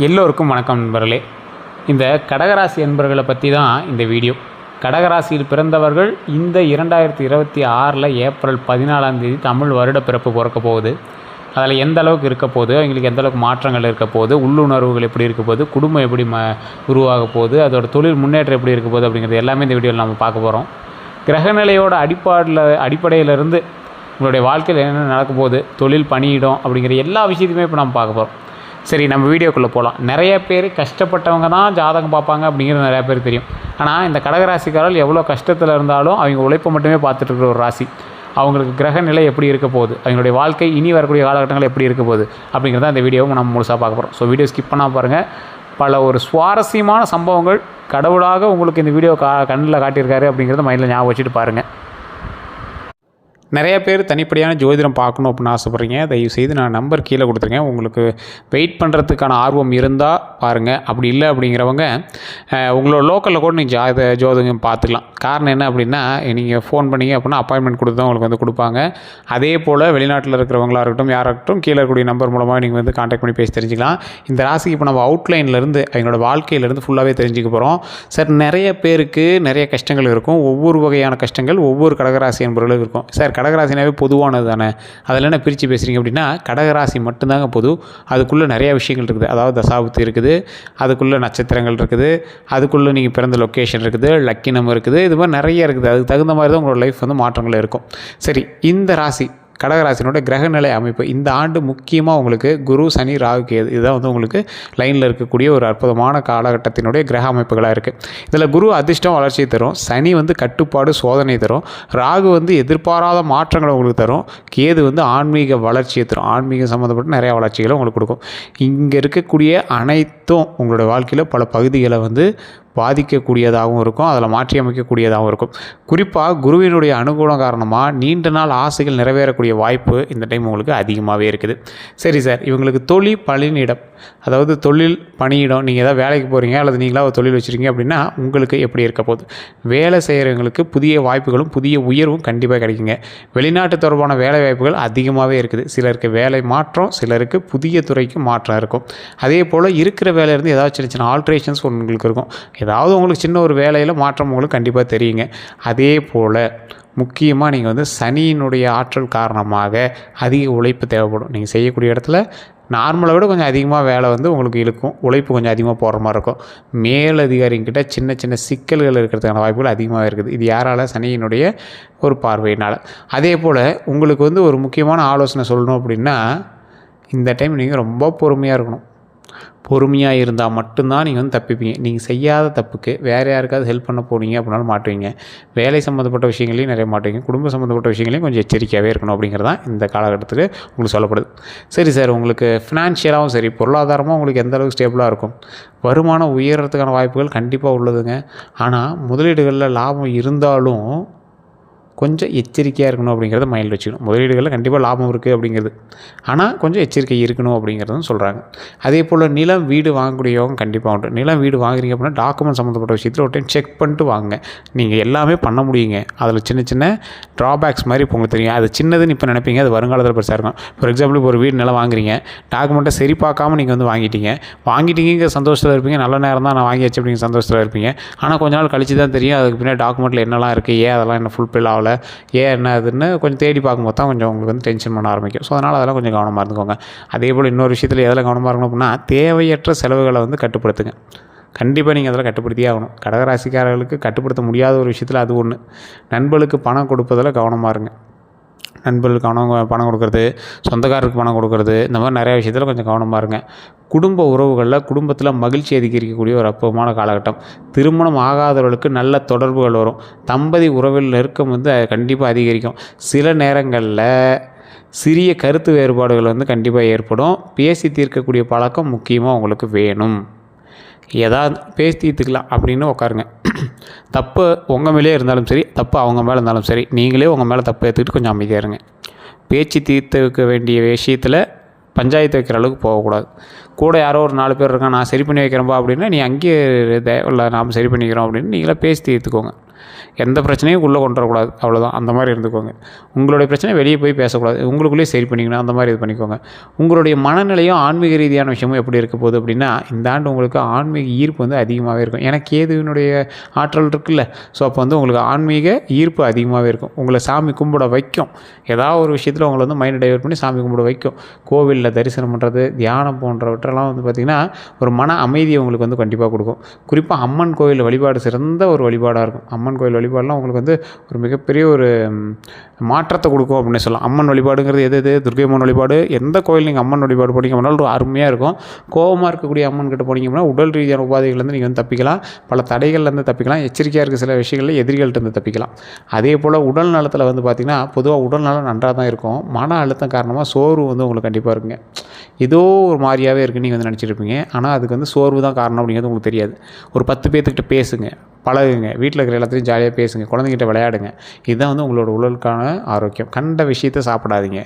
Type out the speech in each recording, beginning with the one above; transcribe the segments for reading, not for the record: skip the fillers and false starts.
எல்லோருக்கும் வணக்கம் நண்பர்களே. இந்த கடகராசி என்பவர்களை பற்றி தான் இந்த வீடியோ. கடகராசியில் பிறந்தவர்கள் இந்த 2026 ஏப்ரல் 14 தமிழ் வருட பிறப்பு பிறக்க போகுது. அதில் எந்த அளவுக்கு இருக்க போகுது, அவங்களுக்கு எந்த அளவுக்கு மாற்றங்கள் இருக்க போகுது, உள்ளுணர்வுகள் எப்படி இருக்க போகுது, குடும்பம் எப்படி உருவாக போகுது, அதோட தொழில் முன்னேற்றம் எப்படி இருக்க போகுது அப்படிங்கிறது எல்லாமே இந்த வீடியோவில் நம்ம பார்க்க போகிறோம். கிரகநிலையோட அடிப்படையிலிருந்து உங்களுடைய வாழ்க்கையில் என்ன நடக்க போகுது, தொழில் பணியிடம் அப்படிங்கிற எல்லா விஷயத்தையுமே இப்போ நம்ம பார்க்க போகிறோம். சரி, நம்ம வீடியோக்குள்ளே போகலாம். நிறைய பேர் கஷ்டப்பட்டவங்க தான் ஜாதகம் பார்ப்பாங்க அப்படிங்கிறது நிறையா பேர் தெரியும். ஆனால் இந்த கடகராசிக்காரர்கள் எவ்வளோ கஷ்டத்தில் இருந்தாலும் அவங்க உழைப்பை மட்டுமே பார்த்துட்டு இருக்கிற ஒரு ராசி. அவங்களுக்கு கிரக நிலை எப்படி இருக்க போகுது, அவங்களுடைய வாழ்க்கை இனி வரக்கூடிய காலகட்டங்கள் எப்படி இருக்க போகுது அப்படிங்கிறத இந்த வீடியோவும் நம்ம முழுசாக பார்க்க போகிறோம். ஸோ வீடியோ ஸ்கிப் பண்ணால் பாருங்கள். பல ஒரு சுவாரஸ்யமான சம்பவங்கள் கடவுளாக உங்களுக்கு இந்த வீடியோ கண்ணில் காட்டியிருக்காரு அப்படிங்கிறத மைண்டில் ஞாபகம் வச்சுட்டு பாருங்கள். நிறைய பேர் தனிப்படையான ஜோதிடம் பார்க்கணும் அப்படின்னு ஆசைப்பட்றீங்க. தயவுசெய்து நான் நம்பர் கீழே கொடுத்துருக்கேன். உங்களுக்கு வெயிட் பண்ணுறதுக்கான ஆர்வம் இருந்தால் பாருங்கள். அப்படி இல்லை அப்படிங்கிறவங்க உங்களோட லோக்கலில் கூட நீங்கள் ஜோதிடம் பார்த்துக்கலாம். காரணம் என்ன அப்படின்னா, நீங்கள் ஃபோன் பண்ணிங்க அப்படின்னா அப்பாயின்மெண்ட் கொடுத்து தான் உங்களுக்கு வந்து கொடுப்பாங்க. அதே போல் வெளிநாட்டில் இருக்கிறவங்களாக இருக்கட்டும், யாராகட்டும், கீழே இருக்கக்கூடிய நம்பர் மூலமாக நீங்கள் வந்து கான்டாக்ட் பண்ணி பேசி தெரிஞ்சுக்கலாம். இந்த ராசிக்கு இப்போ நம்ம அவுட்லைன்லேருந்து அவங்களோட வாழ்க்கையிலேருந்து ஃபுல்லாகவே தெரிஞ்சுக்க போகிறோம். சார், நிறைய பேருக்கு நிறைய கஷ்டங்கள் இருக்கும். ஒவ்வொரு வகையான கஷ்டங்கள் ஒவ்வொரு கடகராசி என்பவர்களும் இருக்கும். சார், கடகராசினாவே பொதுவானது தானே, அதில் என்ன பிரித்து பேசுகிறீங்க அப்படின்னா, கடகராசி மட்டும்தாங்க பொது. அதுக்குள்ளே நிறையா விஷயங்கள் இருக்குது. அதாவது தசாபுத்தி இருக்குது, அதுக்குள்ளே நட்சத்திரங்கள் இருக்குது, அதுக்குள்ளே நீங்கள் பிறந்த லொக்கேஷன் இருக்குது, லக்கினம் இருக்குது, இது மாதிரி நிறைய இருக்குது. அதுக்கு தகுந்த மாதிரி தான் உங்களோட லைஃப் வந்து மாற்றங்கள் இருக்கும். சரி, இந்த ராசி கடகராசினோட கிரகநிலை அமைப்பு இந்த ஆண்டு முக்கியமாக உங்களுக்கு குரு, சனி, ராகு, கேது இதுதான் வந்து உங்களுக்கு லைனில் இருக்கக்கூடிய ஒரு அற்புதமான காலகட்டத்தினுடைய கிரக அமைப்புகளாக இருக்குது. இதில் குரு அதிர்ஷ்டம் வளர்ச்சியை தரும், சனி வந்து கட்டுப்பாடு சோதனை தரும், ராகு வந்து எதிர்பாராத மாற்றங்களை உங்களுக்கு தரும், கேது வந்து ஆன்மீக வளர்ச்சியை தரும். ஆன்மீகம் சம்மந்தப்பட்ட நிறையா வளர்ச்சிகளை உங்களுக்கு கொடுக்கும். இங்கே இருக்கக்கூடிய அனைத்தும் உங்களுடைய வாழ்க்கையில் பல பகுதிகளை வந்து பாதிக்கக்கூடியதாகவும் இருக்கும், அதில் மாற்றி அமைக்கக்கூடியதாகவும் இருக்கும். குறிப்பாக குருவினுடைய அனுகூலம் காரணமாக நீண்ட நாள் ஆசைகள் நிறைவேறக்கூடிய வாய்ப்பு இந்த டைம் உங்களுக்கு அதிகமாகவே இருக்குது. சரி சார், இவங்களுக்கு தொழில் பணியிடம், அதாவது தொழில் பணியிடம், நீங்கள் ஏதாவது வேலைக்கு போகிறீங்க அல்லது நீங்களாக ஒரு தொழில் வச்சுருக்கீங்க அப்படின்னா உங்களுக்கு எப்படி இருக்க போகுது? வேலை செய்கிறவங்களுக்கு புதிய வாய்ப்புகளும் புதிய உயர்வும் கண்டிப்பாக கிடைக்குங்க. வெளிநாட்டு தொடர்பான வேலை வாய்ப்புகள் அதிகமாகவே இருக்குது. சிலருக்கு வேலை மாற்றம், சிலருக்கு புதிய துறைக்கு மாற்றம் இருக்கும். அதே போல் இருக்கிற வேலையிலேருந்து ஏதாவது சின்ன சின்ன ஆல்ட்ரேஷன்ஸ் உங்களுக்கு இருக்கும். ஏதாவது உங்களுக்கு சின்ன ஒரு வேலையில் மாற்றம் உங்களுக்கு கண்டிப்பாக தெரியுங்க. அதே போல் முக்கியமாக நீங்கள் வந்து சனியினுடைய ஆற்றல் காரணமாக அதிக உழைப்பு தேவைப்படும். நீங்கள் செய்யக்கூடிய இடத்துல நார்மலை விட கொஞ்சம் அதிகமாக வேலை வந்து உங்களுக்கு இழுக்கும், உழைப்பு கொஞ்சம் அதிகமாக போடுற மாதிரி இருக்கும். மேலதிகாரிங்கிட்ட சின்ன சின்ன சிக்கல்கள் இருக்கிறதுக்கான வாய்ப்புகள் அதிகமாக இருக்குது. இது யாரால்? சனியினுடைய ஒரு பார்வையினால். அதே போல் உங்களுக்கு வந்து ஒரு முக்கியமான ஆலோசனை சொல்லணும் அப்படின்னா, இந்த டைம் நீங்கள் ரொம்ப பொறுமையாக இருக்கணும். பொறுமையாக இருந்தால் மட்டும்தான் நீங்கள் வந்து தப்பிப்பீங்க. நீங்கள் செய்யாத தப்புக்கு வேறு யாருக்காவது ஹெல்ப் பண்ண போனீங்க அப்படின்னாலும் மாட்டுவீங்க. வேலை சம்மந்தப்பட்ட விஷயங்களையும் நிறைய மாட்டுவீங்க. குடும்ப சம்மந்தப்பட்ட விஷயங்களையும் கொஞ்சம் எச்சரிக்கையாகவே இருக்கணும் அப்படிங்கிறதான் இந்த காலகட்டத்துக்கு உங்களுக்கு சொல்லப்படுது. சரி சார், உங்களுக்கு ஃபினான்ஷியலாகவும் சரி, பொருளாதாரமாக உங்களுக்கு எந்த அளவுக்கு ஸ்டேபிளாக இருக்கும்? வருமானம் உயர்றதுக்கான வாய்ப்புகள் கண்டிப்பாக உள்ளதுங்க. ஆனால் முதலீடுகளில் லாபம் இருந்தாலும் கொஞ்சம் எச்சரிக்கையாக இருக்கணும் அப்படிங்கிறத மைண்டில் வச்சுக்கணும். முதலீடுகளில் கண்டிப்பாக லாபம் இருக்குது அப்படிங்கிறது, ஆனால் கொஞ்சம் எச்சரிக்கை இருக்கணும் அப்படிங்கிறதும் சொல்கிறாங்க. அதே போல் நிலம், வீடு வாங்கக்கூடியவங்க கண்டிப்பாக உண்டு. நிலம், வீடு வாங்குறீங்க அப்படின்னா டாக்குமெண்ட் சம்மந்தப்பட்ட விஷயத்தில் ஒரு டைம் செக் பண்ணிட்டு வாங்க. நீங்கள் எல்லாமே பண்ண முடியுங்க. அதில் சின்ன சின்ன ட்ராபேக்ஸ் மாதிரி இப்போ உங்களுக்கு தெரியும். அது சின்னதுன்னு இப்போ நினைப்பீங்க, அது வருங்காலத்தில் பெருசாக இருக்கும். ஃபார் எக்ஸாம்பிள், இப்போ ஒரு வீடு நிலம் வாங்குறீங்க, டாக்குமெண்ட்டை சரி பார்க்காம நீங்கள் வந்து வாங்கிட்டீங்க சந்தோஷத்தில் இருப்பீங்க. நல்ல நேரம் தான் நான் வாங்கியாச்சு அப்படிங்கிற சந்தோஷத்தில் இருப்பீங்க. ஆனால் கொஞ்ச நாள் கழிச்சு தான் தெரியும் அதுக்கு பின்னாடி டாக்குமெண்ட்டில் என்னெல்லாம் இருக்குது, ஏன் அதெல்லாம் என்ன ஃபுல்ஃபில் ஆகலை, ஏன் என்ன அதுன்னு கொஞ்சம் தேடி பார்க்கும்போது தான் கொஞ்சம் உங்களுக்கு வந்து டென்ஷன் பண்ண ஆரம்பிக்கும். ஸோ அதனால் அதெல்லாம் கொஞ்சம் கவனமாக இருந்துக்கோங்க. அதே போல் இன்னொரு விஷயத்தில் எதில் கவனமாக இருக்கணும் அப்படின்னா, தேவையற்ற செலவுகளை வந்து கட்டுப்படுத்துங்க. கண்டிப்பாக நீங்கள் அதில் கட்டுப்படுத்தியே ஆகணும். கடகராசிக்காரர்களுக்கு கட்டுப்படுத்த முடியாத ஒரு விஷயத்தில் அது ஒன்று. நண்பர்களுக்கு பணம் கொடுப்பதில் கவனமாக இருங்க. நண்பர்களுக்கு பணம் கொடுக்குறது, சொந்தக்காரருக்கு பணம் கொடுக்குறது, இந்த மாதிரி நிறையா விஷயத்தில் கொஞ்சம் கவனமாக இருங்க. குடும்ப உறவுகளில் குடும்பத்தில் மகிழ்ச்சி அதிகரிக்கக்கூடிய ஒரு அற்புதமான காலகட்டம். திருமணம் ஆகாதவர்களுக்கு நல்ல தொடர்புகள் வரும். தம்பதி உறவில் நெருக்கம் வந்து கண்டிப்பாக அதிகரிக்கும். சில நேரங்களில் சிறிய கருத்து வேறுபாடுகள் வந்து கண்டிப்பாக ஏற்படும். பேசி தீர்க்கக்கூடிய பழக்கம் முக்கியமாக உங்களுக்கு வேணும். ஏதாவது பேசி தீர்த்துக்கலாம் அப்படின்னு உட்காருங்க. தப்பு உங்கள் மேலே இருந்தாலும் சரி, தப்பு அவங்க மேலே இருந்தாலும் சரி, நீங்களே உங்கள் மேலே தப்பு ஏற்றுக்கிட்டு கொஞ்சம் அமைதியாக இருங்க. பேச்சு தீர்த்து வைக்க வேண்டிய விஷயத்தில் பஞ்சாயத்து வைக்கிற அளவுக்கு போகக்கூடாது. கூட யாரோ ஒரு 4 பேர் இருக்கான், நான் சரி பண்ணி வைக்கிறேன்பா அப்படின்னா, நீ அங்கேயே இல்லை நாம் சரி பண்ணிக்கிறோம் அப்படின்னு நீங்களே பேசி தீர்த்துக்கோங்க. எந்த பிரச்சனையும் உள்ளே கொண்டு வரக்கூடாது, அவ்வளோதான். அந்த மாதிரி இருந்துக்கோங்க. உங்களுடைய பிரச்சனை வெளியே போய் பேசக்கூடாது, உங்களுக்குள்ளேயே சரி பண்ணிக்கணும். அந்த மாதிரி இது பண்ணிக்கோங்க. உங்களுடைய மனநிலையும் ஆன்மீக ரீதியான விஷயமும் எப்படி இருக்க போகுது அப்படின்னா, இந்த ஆண்டு உங்களுக்கு ஆன்மீக ஈர்ப்பு வந்து அதிகமாகவே இருக்கும். ஏன்னா கேதுவினுடைய ஆற்றல் இருக்குல்ல, ஸோ அப்போ வந்து உங்களுக்கு ஆன்மீக ஈர்ப்பு அதிகமாகவே இருக்கும். உங்களை சாமி கும்பிட வைக்கும். ஏதாவது ஒரு விஷயத்தில் உங்களை வந்து மைண்டை டைவர்ட் பண்ணி சாமி கும்பிட வைக்கும். கோவிலில் தரிசனம் பண்ணுறது, தியானம் போன்றவற்றெல்லாம் வந்து பார்த்திங்கன்னா ஒரு மன அமைதியை உங்களுக்கு வந்து கண்டிப்பாக கொடுக்கும். குறிப்பாக அம்மன் கோயில் வழிபாடு சிறந்த ஒரு வழிபாடாக இருக்கும். அம்மன் கோயில் வழிபாடெலாம் உங்களுக்கு வந்து ஒரு மிகப்பெரிய ஒரு மாற்றத்தை கொடுக்கும் அப்படின்னு சொல்லலாம். அம்மன் வழிபாடுங்கிறது எது துர்க்கை அம்மன் வழிபாடு. எந்த கோயில் நீங்கள் அம்மன் வழிபாடு போனீங்க அப்படின்னாலும் ஒரு அருமையாக இருக்கும். கோபமாக இருக்கக்கூடிய அம்மன் கிட்ட போனீங்க அப்படின்னா உடல் ரீதியான உபாதைகள்லேருந்து நீங்கள் வந்து தப்பிக்கலாம், பல தடைகள்லேருந்து தப்பிக்கலாம், எச்சரிக்கையாக இருக்க சில விஷயங்களில் எதிரிகள்கிட்ட தப்பிக்கலாம். அதே போல் உடல் நலத்தில் வந்து பார்த்திங்கன்னா பொதுவாக உடல் நலம் நன்றாக தான் இருக்கும். மன அழுத்தம் காரணமாக சோர்வு வந்து உங்களுக்கு கண்டிப்பாக இருக்குங்க. ஏதோ ஒரு மாதிரியாகவே இருக்குன்னு நீங்கள் வந்து நினச்சிருப்பீங்க. ஆனால் அதுக்கு வந்து சோர்வு தான் காரணம் அப்படிங்கிறது உங்களுக்கு தெரியாது. ஒரு 10 பேர்த்துக்கிட்ட பேசுங்க, பழகுங்க, வீட்டில் இருக்கிற எல்லாத்தையும் ஜாலியாக பேசுங்க, குழந்தைங்கிட்ட விளையாடுங்க. இதுதான் வந்து உங்களோட உடலுக்கான ஆரோக்கியம். கண்ட விஷயத்தை சாப்பிடாதீங்க.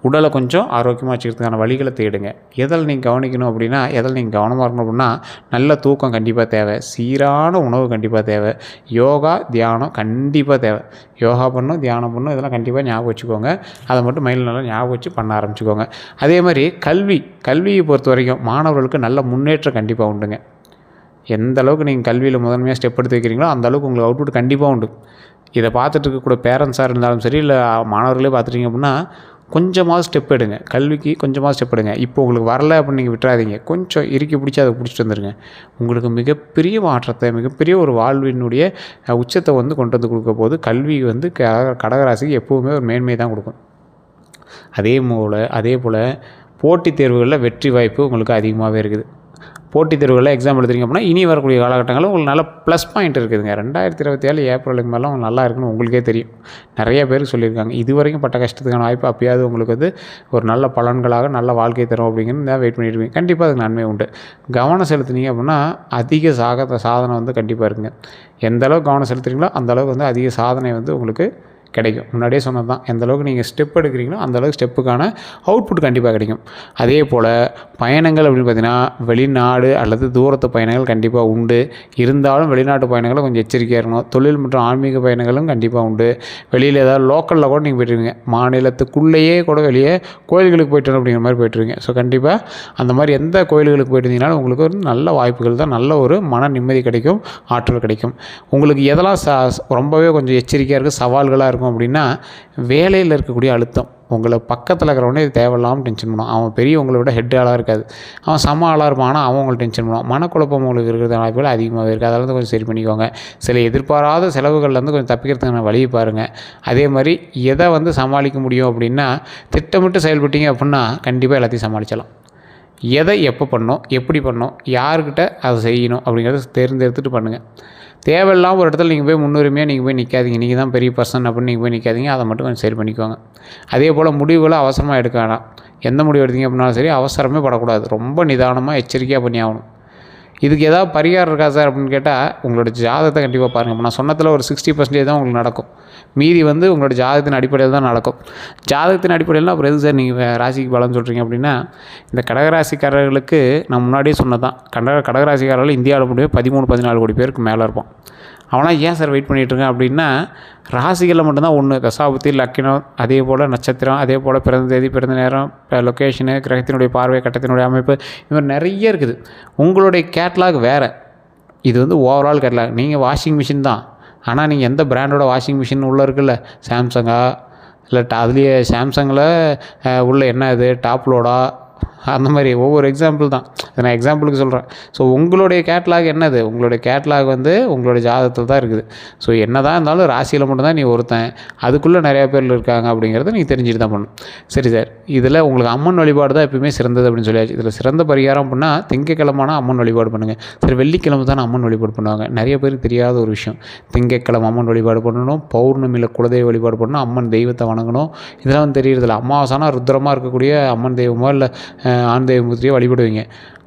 உடலை கொஞ்சம் ஆரோக்கியமாக வச்சுக்கிறதுக்கான வழிகளை தேடுங்க. எதில் நீங்கள் கவனிக்கணும் அப்படின்னா, எதில் நீங்கள் கவனமாக இருக்கணும் அப்படின்னா, நல்ல தூக்கம் கண்டிப்பாக தேவை, சீரான உணவு கண்டிப்பாக தேவை, யோகா தியானம் கண்டிப்பாக தேவை. யோகா பண்ணணும், தியானம் பண்ணணும், இதெல்லாம் கண்டிப்பாக ஞாபகம் வச்சுக்கோங்க. அதை மட்டும் மைண்டில் நல்லா ஞாபகம் வச்சு பண்ண ஆரம்பிச்சுக்கோங்க. அதே மாதிரி கல்வியை பொறுத்த வரைக்கும் மாணவர்களுக்கு நல்ல முன்னேற்றம் கண்டிப்பாக உண்டுங்க. எந்த அளவுக்கு நீங்கள் கல்வியில் முதன்மையாக ஸ்டெப் எடுத்து வைக்கிறீங்களோ அந்த அளவுக்கு உங்களுக்கு அவுட்புட் கண்டிப்பாக உண்டு. இதை பார்த்துட்டு இருக்கக்கூடிய பேரண்ட்ஸாக இருந்தாலும் சரி, இல்லை மாணவர்களே பார்த்துட்டிங்க அப்படின்னா கொஞ்சமாவது ஸ்டெப் எடுங்க. கல்விக்கு கொஞ்சமாவது ஸ்டெப் எடுங்க. இப்போ உங்களுக்கு வரலை அப்படின்னு நீங்கள் விட்டுறாதீங்க. கொஞ்சம் இறுக்கி பிடிச்சி அதை பிடிச்சிட்டு வந்துடுங்க. உங்களுக்கு மிகப்பெரிய மாற்றத்தை, மிகப்பெரிய ஒரு வாழ்வினுடைய உச்சத்தை வந்து கொண்டு வந்து கொடுக்க போது கல்வி வந்து கடகராசிக்கு எப்போவுமே ஒரு மேன்மை தான் கொடுக்கும். அதே போல் போட்டித் தேர்வுகளில் வெற்றி வாய்ப்பு உங்களுக்கு அதிகமாகவே இருக்குது. போட்டித் தேர்வுகளில் எக்ஸாம் எழுதுறீங்க அப்படின்னா இனி வரக்கூடிய காலகட்டங்களில் உங்களுக்கு நல்ல ப்ளஸ் பாயிண்ட் இருக்குதுங்க. 2027 ஏப்ரலுக்கு மேலே உங்களுக்கு நல்லா இருக்குன்னு உங்களுக்கே தெரியும். நிறைய பேருக்கு சொல்லியிருக்காங்க. இது வரைக்கும் பட்ட கஷ்டத்துக்கான வாய்ப்பு அப்பயாவது உங்களுக்கு வந்து ஒரு நல்ல பலன்களாக நல்ல வாழ்க்கை தரும் அப்படிங்கிறது தான் வெயிட் பண்ணிடுவீங்க. கண்டிப்பாக அதுக்கு நன்மை உண்டு. கவனம் செலுத்துனீங்க அப்படின்னா அதிக சாதனை வந்து கண்டிப்பாக இருக்குங்க. எந்த அளவுக்கு கவனம் செலுத்துறீங்களோ அந்த அளவுக்கு வந்து அதிக சாதனை வந்து உங்களுக்கு கிடைக்கும். முன்னாடியே சொன்னது தான், எந்த அளவுக்கு நீங்கள் ஸ்டெப் எடுக்கிறீங்களோ அந்தளவுக்கு ஸ்டெப்புக்கான அவுட்புட் கண்டிப்பாக கிடைக்கும். அதே போல் பயணங்கள் அப்படின்னு பார்த்திங்கன்னா வெளிநாடு அல்லது தூரத்து பயணங்கள் கண்டிப்பாக உண்டு. இருந்தாலும் வெளிநாட்டு பயணங்களும் கொஞ்சம் எச்சரிக்கையாக இருக்கணும். தொழில் மற்றும் ஆன்மீக பயணங்களும் கண்டிப்பாக உண்டு. வெளியில் ஏதாவது லோக்கலில் கூட நீங்கள் போய்ட்டுருவீங்க, மாநிலத்துக்குள்ளேயே கூட வெளியே கோயில்களுக்கு போய்ட்டு அப்படிங்கிற மாதிரி போய்ட்டுருவீங்க. ஸோ கண்டிப்பாக அந்த மாதிரி எந்த கோயில்களுக்கு போய்ட்டு இருந்தீங்கனாலும் உங்களுக்கு ஒரு நல்ல வாய்ப்புகள் தான், நல்ல ஒரு மன நிம்மதி கிடைக்கும், ஆற்றல் கிடைக்கும். உங்களுக்கு எதெல்லாம் ரொம்பவே கொஞ்சம் எச்சரிக்கையாக இருக்குது, சவால்களாக இருக்கும் அப்படின்னா வேலையில் இருக்கக்கூடிய அழுத்தம். உங்களை பக்கத்தில் இருக்கிறவனே இது தேவையில்லாமல் டென்ஷன் பண்ணுவான். அவன் பெரிய உங்களை விட ஹெட் ஆளாக இருக்காது, அவன் சம ஆளாக இருப்பான், ஆனால் அவன் உங்களை டென்ஷன் பண்ணுவான். மனக்குழப்பம் உங்களுக்கு இருக்கிற வாய்ப்புகள் அதிகமாகவே இருக்குது. அதெல்லாம் கொஞ்சம் சரி பண்ணிக்கோங்க. சில எதிர்பாராத செலவுகள்லேருந்து கொஞ்சம் தப்பிக்கிறதுக்கான வழியை பாருங்கள். அதே மாதிரி எதை வந்து சமாளிக்க முடியும் அப்படின்னா திட்டமிட்டு செயல்பட்டீங்க அப்படின்னா கண்டிப்பாக எல்லாத்தையும் சமாளிக்கலாம். எதை எப்போ பண்ணணும், எப்படி பண்ணணும், யார்கிட்ட அதை செய்யணும் அப்படிங்கிறத தேர்ந்தெடுத்துட்டு பண்ணுங்கள். தேவையில்லாமல் ஒரு இடத்துல நீங்கள் போய் முன்னுரிமையாக நீங்கள் போய் நிற்காதீங்க. நீங்கள் தான் பெரிய பர்சன் அப்படின்னு நீங்கள் போய் நிற்காதீங்க. அதை மட்டும் கொஞ்சம் சரி பண்ணிக்கோங்க. அதே போல் முடிவுகளை அவசரமாக எடுக்க வேணாம். எந்த முடிவு எடுத்தீங்க அப்படின்னாலும் சரி அவசரமே படக்கூடாது. ரொம்ப நிதானமாக எச்சரிக்கையாக பண்ணி ஆகணும். இதுக்கு ஏதாவது பரிகாரம் இருக்கா சார் அப்படின்னு கேட்டால் உங்களோட ஜாதகத்தை கண்டிப்பாக பாருங்கள். இப்போ நான் சொன்னதில் ஒரு 60% தான் உங்களுக்கு நடக்கும். மீதி வந்து உங்களோட ஜாதகத்தின் அடிப்படையில் தான் நடக்கும். ஜாதகத்தின் அடிப்படையில் அப்புறம் எது சார் நீங்கள் ராசிக்கு பலன் சொல்கிறீங்க அப்படின்னா, இந்த கடகராசிக்காரர்களுக்கு நான் முன்னாடியே சொன்னதான், கடகராசிக்காரர்கள் இந்தியாவில் முடியும் 13-14 கோடி பேருக்கு மேலே இருப்பான். அவனால் ஏன் சார் வெயிட் பண்ணிகிட்ருக்கேன் அப்படின்னா, ராசிகளில் மட்டும்தான் ஒன்று தசாபுத்தி, லக்கினம், அதே போல் நட்சத்திரம், அதே போல் பிறந்த தேதி, பிறந்த நேரம், லொக்கேஷனு, கிரகத்தினுடைய பார்வை, கட்டத்தினுடைய அமைப்பு, இது மாதிரி நிறைய இருக்குது. உங்களுடைய கேட்லாக் வேறு. இது வந்து ஓவரால் கேட்லாக். நீங்கள் வாஷிங் மிஷின் தான், ஆனால் நீங்கள் எந்த பிராண்டோட வாஷிங் மிஷின் உள்ளே இருக்குல்ல, சாம்சங்கா இல்லை அதுலேயே சாம்சங்கில் உள்ள என்ன இது டாப் லோடா, அந்த மாதிரி ஒவ்வொரு எக்ஸாம்பிள் தான், நான் எக்ஸாம்பிளுக்கு சொல்கிறேன். ஸோ உங்களுடைய கேட்லாக் என்னது, உங்களுடைய கேட்லாக் வந்து உங்களுடைய ஜாதகத்தில் தான் இருக்குது. ஸோ என்ன தான் இருந்தாலும் ராசியில் மட்டும்தான் நீ ஒருத்தன், அதுக்குள்ளே நிறையா பேர் இருக்காங்க அப்படிங்கிறத நீங்கள் தெரிஞ்சுட்டு தான் பண்ணணும். சரி சார், இதில் உங்களுக்கு அம்மன் வழிபாடு தான் எப்பவுமே சிறந்தது அப்படின்னு சொல்லியாச்சு. இதில் சிறந்த பரிகாரம் அப்படின்னா திங்கக்கிழமான அம்மன் வழிபாடு பண்ணுங்கள். சரி, வெள்ளிக்கிழமை தான் அம்மன் வழிபாடு பண்ணுவாங்க. நிறைய பேருக்கு தெரியாத ஒரு விஷயம், திங்கக்கிழமை அம்மன் வழிபாடு பண்ணணும், பௌர்ணமியில் குலதெய்வ வழிபாடு பண்ணணும், அம்மன் தெய்வத்தை வணங்கணும். இதெல்லாம் வந்து தெரியறதில்ல. அமாவாசைனா ருத்ரமாக இருக்கக்கூடிய அம்மன் தெய்வமோ இல்லை ஆண் தெய்வமூர்த்தியோ வழிபடுவீங்க.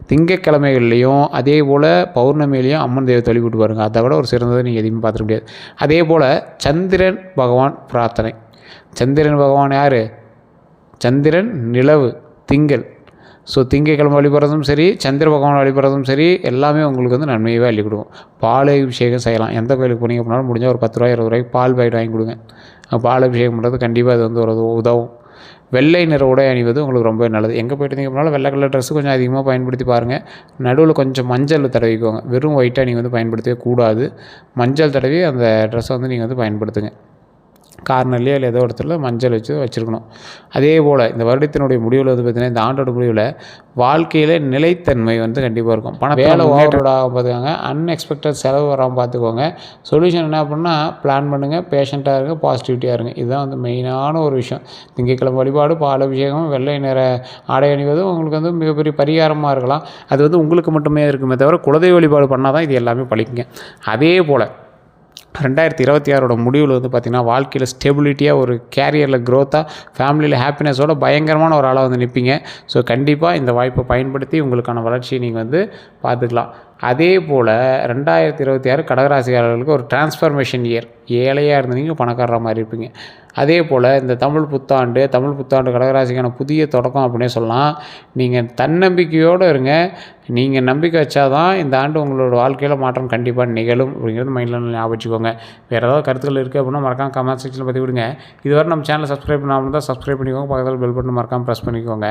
திங்கக்கிழமைகள்லையும் அதே போல் பௌர்ணமியிலையும் அம்மன் தெய்வத்தை வழிபட்டு பாருங்கள். அதை விட ஒரு சிறந்ததை நீங்கள் எதுவுமே பார்த்துக்க முடியாது. அதே போல் சந்திரன் பகவான் பிரார்த்தனை. சந்திரன் பகவான் யார்? சந்திரன், நிலவு, திங்கள். ஸோ திங்கட்கிழமை வழிபடுறதும் சரி, சந்திர பகவான் வழிபடுறதும் சரி, எல்லாமே உங்களுக்கு வந்து நன்மையவே அள்ளி கொடுக்கும். பால் அபிஷேகம் செய்யலாம். எந்த கோயிலுக்கு போனீங்க அப்படின்னாலும் முடிஞ்சால் ஒரு 10 ரூபா 20 ரூபாய்க்கு பால் பாக்கெட் வாங்கி கொடுங்க. பால் அபிஷேகம் பண்ணுறது கண்டிப்பாக அது வந்து ஒரு உதவும். வெள்ளை நிற உடை அணிவது உங்களுக்கு ரொம்ப நல்லது. எங்கே போயிட்டு இருந்தீங்க அப்படின்னாலும் வெள்ளை கலர் ட்ரெஸ்ஸு கொஞ்சம் அதிகமாக பயன்படுத்தி பாருங்கள். நடுவில் கொஞ்சம் மஞ்சள் தடவிக்கோங்க. வெறும் ஒயிட்டாக நீங்கள் வந்து பயன்படுத்தவே கூடாது. மஞ்சள் தடவி அந்த ட்ரெஸ்ஸை வந்து நீங்கள் வந்து பயன்படுத்துங்க. கார்னர்லேயோ இல்லை ஏதோ இடத்துல மஞ்சள் வச்சுருக்கணும். அதே போல் இந்த வருடத்தினுடைய முடிவில் வந்து பார்த்திங்கன்னா, இந்த ஆண்டோட முடிவில் வாழ்க்கையில் நிலைத்தன்மை வந்து கண்டிப்பாக இருக்கும். வேலை ஓவர்லோடாக பார்த்துக்கோங்க. அன்எக்ஸ்பெக்டட் செலவு வராமல் பார்த்துக்கோங்க. சொல்யூஷன் என்ன அப்படின்னா, பிளான் பண்ணுங்கள், பேஷண்ட்டாக இருங்க, பாசிட்டிவிட்டியாக இருங்க. இதுதான் வந்து மெயினான ஒரு விஷயம். திங்கட்கிழமை வழிபாடு, பால் அபிஷேகம், வெள்ளை நிற ஆடை அணிவது உங்களுக்கு வந்து மிகப்பெரிய பரிகாரமாக இருக்கலாம். அது வந்து உங்களுக்கு மட்டுமே இருக்குமே தவிர குலதெய்வ வழிபாடு பண்ணால் தான் இது எல்லாமே பழிக்குங்க. அதே போல் 2026 முடிவில் வந்து பார்த்திங்கன்னா, வாழ்க்கையில் ஸ்டெபிலிட்டியாக ஒரு கேரியரில் க்ரோத்தாக, ஃபேமிலியில் ஹாப்பினஸோட பயங்கரமான ஒரு ஆளாக வந்து நிற்பீங்க. ஸோ கண்டிப்பாக இந்த வாய்ப்பை பயன்படுத்தி உங்களுக்கான வளர்ச்சியை நீங்கள் வந்து பார்த்துக்கலாம். அதே போல் 2026 கடகராசிக்காரர்களுக்கு ஒரு டிரான்ஸ்ஃபர்மேஷன் இயர். ஏழையாக இருந்தீங்க பணக்காரர மாதிரி இருப்பீங்க. அதே போல் இந்த தமிழ் புத்தாண்டு கடகராசிக்கான புதிய தொடக்கம் அப்படின்னே சொல்லலாம். நீங்கள் தன்னம்பிக்கையோடு இருங்க. நீங்கள் நம்பிக்கை வச்சா தான் இந்த ஆண்டு உங்களோட வாழ்க்கையில் மாற்றம் கண்டிப்பாக நிகழும் அப்படிங்கிறது மைண்டில் ஞாபகம் வச்சுக்கோங்க. வேறு ஏதாவது கருத்துக்கள் இருக்குது அப்படின்னா மறக்காம கமெண்ட் செக்ஷனில் பற்றி விடுங்க. இதுவரை நம்ம சேனலை சப்ஸ்கிரைப் பண்ணாமல் தான் சப்ஸ்கிரைப் பண்ணிக்கோங்க. பக்கத்தில் பெல் பட்டன் மறக்காமல் ப்ரெஸ் பண்ணிக்கோங்க.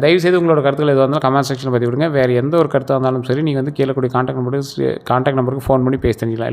தயவுசெய்து உங்களோட கருத்துக்கள் எதுவாக இருந்தாலும் கமெண்ட் செக்ஷனில் பற்றி விடுங்க. வேறு எந்த ஒரு கருத்தாக இருந்தாலும் சரி, நீங்கள் வந்து கீழே கூடிய கான்டாக்ட் நம்பருக்கு ஃபோன் பண்ணி பேசி தெரிஞ்சிக்கலாம்.